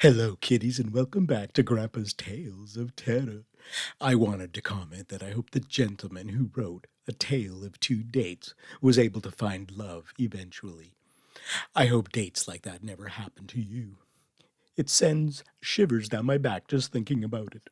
Hello, kitties, and welcome back to Grandpa's Tales of Terror. I wanted to comment that I hope the gentleman who wrote A Tale of Two Dates was able to find love eventually. I hope dates like that never happen to you. It sends shivers down my back just thinking about it.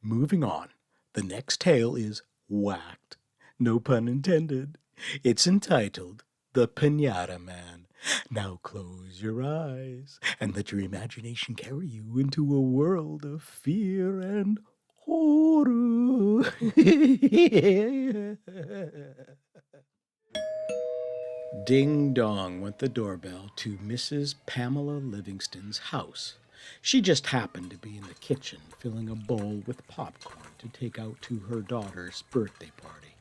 Moving on, the next tale is whacked. No pun intended. It's entitled The Pinata Man. Now close your eyes and let your imagination carry you into a world of fear and horror. Ding dong went the doorbell to Mrs. Pamela Livingston's house. She just happened to be in the kitchen filling a bowl with popcorn to take out to her daughter's birthday party.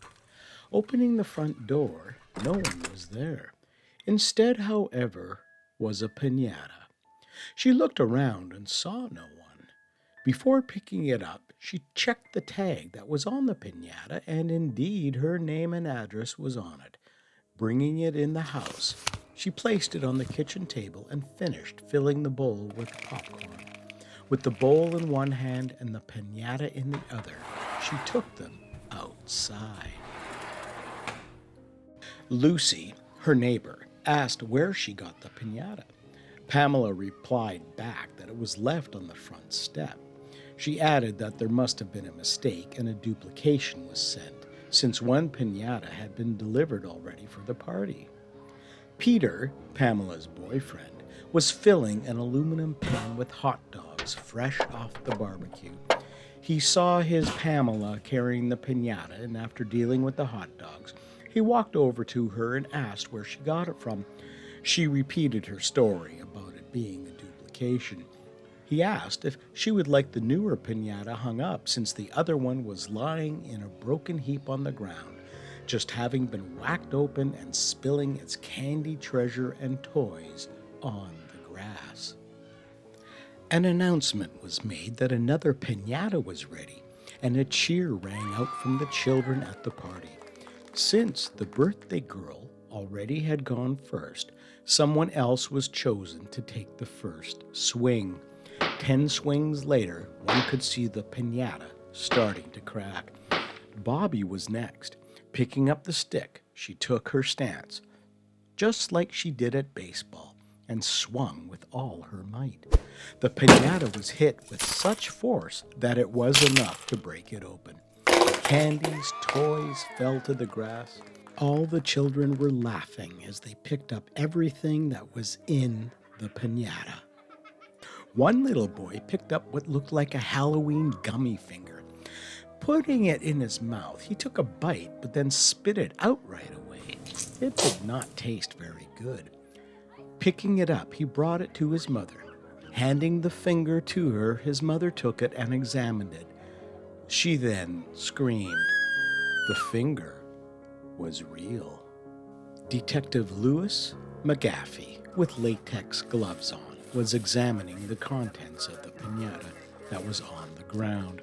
Opening the front door, no one was there. Instead, however, was a piñata. She looked around and saw no one. Before picking it up, she checked the tag that was on the piñata, and indeed her name and address was on it. Bringing it in the house, she placed it on the kitchen table and finished filling the bowl with popcorn. With the bowl in one hand and the piñata in the other, she took them outside. Lucy, her neighbor, asked where she got the piñata. Pamela replied back that it was left on the front step. She added that there must have been a mistake and a duplication was sent, since one piñata had been delivered already for the party. Peter, Pamela's boyfriend, was filling an aluminum pan with hot dogs fresh off the barbecue. He saw his Pamela carrying the piñata, and after dealing with the hot dogs, he walked over to her and asked where she got it from. She repeated her story about it being a duplication. He asked if she would like the newer piñata hung up since the other one was lying in a broken heap on the ground, just having been whacked open and spilling its candy treasure and toys on the grass. An announcement was made that another piñata was ready, and a cheer rang out from the children at the party. Since the birthday girl already had gone first, someone else was chosen to take the first swing. 10 swings later, one could see the piñata starting to crack. Bobby was next. Picking up the stick, she took her stance, just like she did at baseball, and swung with all her might. The piñata was hit with such force that it was enough to break it open. Candies, toys fell to the grass. All the children were laughing as they picked up everything that was in the piñata. One little boy picked up what looked like a Halloween gummy finger. Putting it in his mouth, he took a bite but then spit it out right away. It did not taste very good. Picking it up, he brought it to his mother. Handing the finger to her, his mother took it and examined it. She then screamed. The finger was real. Detective Louis McGaffey, with latex gloves on, was examining the contents of the piñata that was on the ground.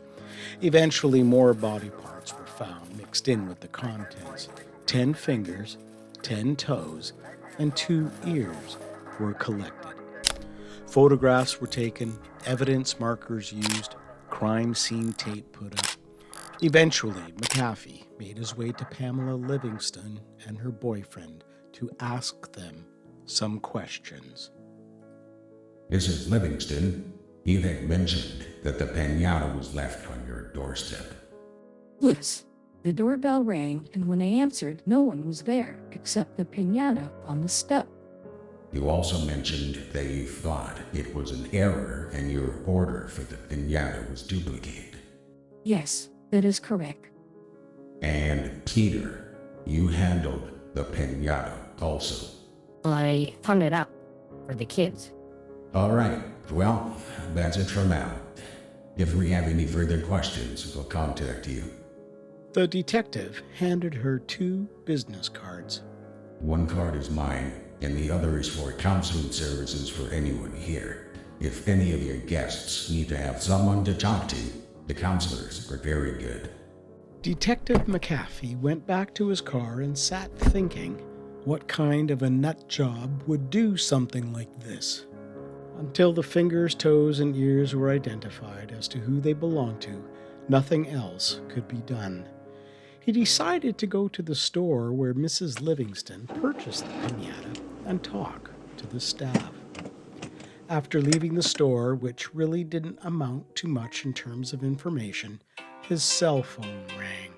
Eventually, more body parts were found mixed in with the contents. 10 fingers, 10 toes, and 2 ears were collected. Photographs were taken, evidence markers used, crime scene tape put up. Eventually, McAfee made his way to Pamela Livingston and her boyfriend to ask them some questions. Mrs. Livingston, you had mentioned that the piñata was left on your doorstep. Yes. The doorbell rang, and when I answered, no one was there except the piñata on the step. You also mentioned that you thought it was an error and your order for the piñata was duplicated. Yes, that is correct. And Peter, you handled the piñata also. I found it out for the kids. All right, well, that's it for now. If we have any further questions, we'll contact you. The detective handed her 2 business cards. One card is mine, and the other is for counseling services for anyone here. If any of your guests need to have someone to talk to, the counselors are very good. Detective McAfee went back to his car and sat thinking, what kind of a nut job would do something like this? Until the fingers, toes, and ears were identified as to who they belonged to, nothing else could be done. He decided to go to the store where Mrs. Livingston purchased the piñata and talk to the staff. After leaving the store, which really didn't amount to much in terms of information, his cell phone rang.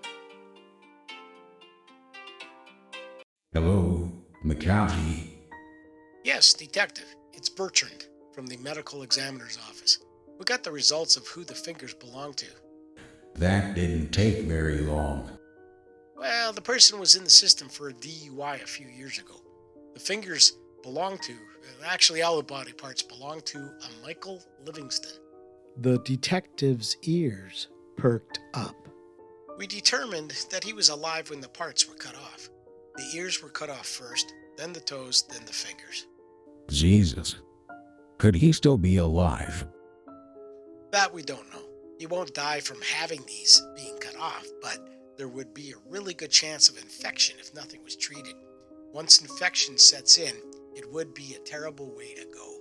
Hello, McAfee. Yes, Detective. It's Bertrand from the medical examiner's office. We got the results of who the fingers belong to. That didn't take very long. Well, the person was in the system for a DUI a few years ago. The fingers belong to, actually all the body parts belong to a Michael Livingston. The detective's ears perked up. We determined that he was alive when the parts were cut off. The ears were cut off first, then the toes, then the fingers. Jesus. Could he still be alive? That we don't know. He won't die from having these being cut off, but there would be a really good chance of infection if nothing was treated. Once infection sets in, it would be a terrible way to go.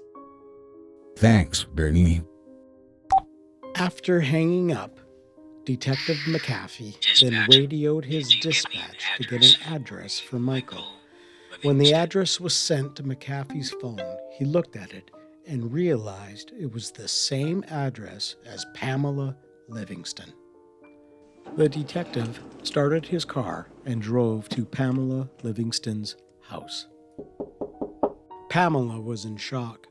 Thanks, Bernie. After hanging up, Detective McAfee then radioed his dispatch to get an address for Michael. When the address was sent to McAfee's phone, he looked at it and realized it was the same address as Pamela Livingston. The detective started his car and drove to Pamela Livingston's house. Pamela was in shock.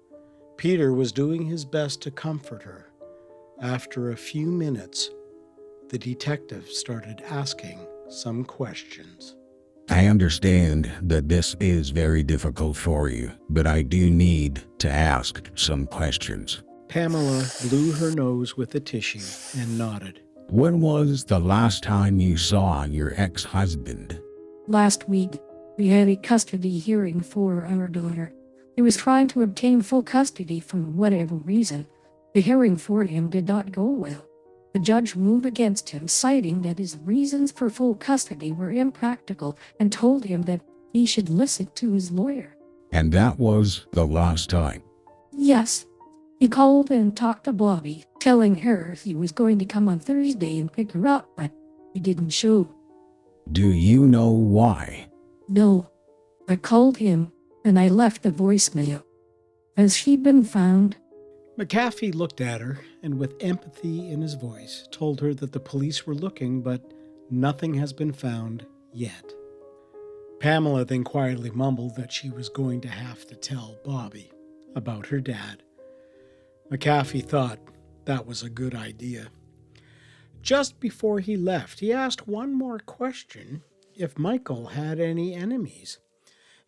Peter was doing his best to comfort her. After a few minutes, the detective started asking some questions. I understand that this is very difficult for you, but I do need to ask some questions. Pamela blew her nose with a tissue and nodded. When was the last time you saw your ex-husband? Last week, we had a custody hearing for our daughter. He was trying to obtain full custody for whatever reason. The hearing for him did not go well. The judge ruled against him, citing that his reasons for full custody were impractical and told him that he should listen to his lawyer. And that was the last time? Yes. He called and talked to Bobby, telling her he was going to come on Thursday and pick her up, but he didn't show. Do you know why? No. I called him, and I left a voicemail. Has she been found? McAfee looked at her and, with empathy in his voice, told her that the police were looking, but nothing has been found yet. Pamela then quietly mumbled that she was going to have to tell Bobby about her dad. McAfee thought that was a good idea. Just before he left, he asked one more question: if Michael had any enemies.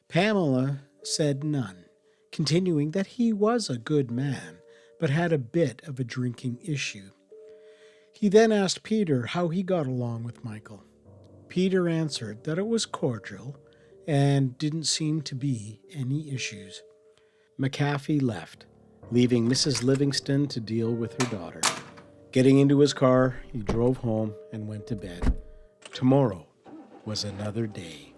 Pamela said none, continuing that he was a good man, but had a bit of a drinking issue. He then asked Peter how he got along with Michael. Peter answered that it was cordial and didn't seem to be any issues. McAfee left, leaving Mrs. Livingston to deal with her daughter. Getting into his car, he drove home and went to bed. Tomorrow was another day.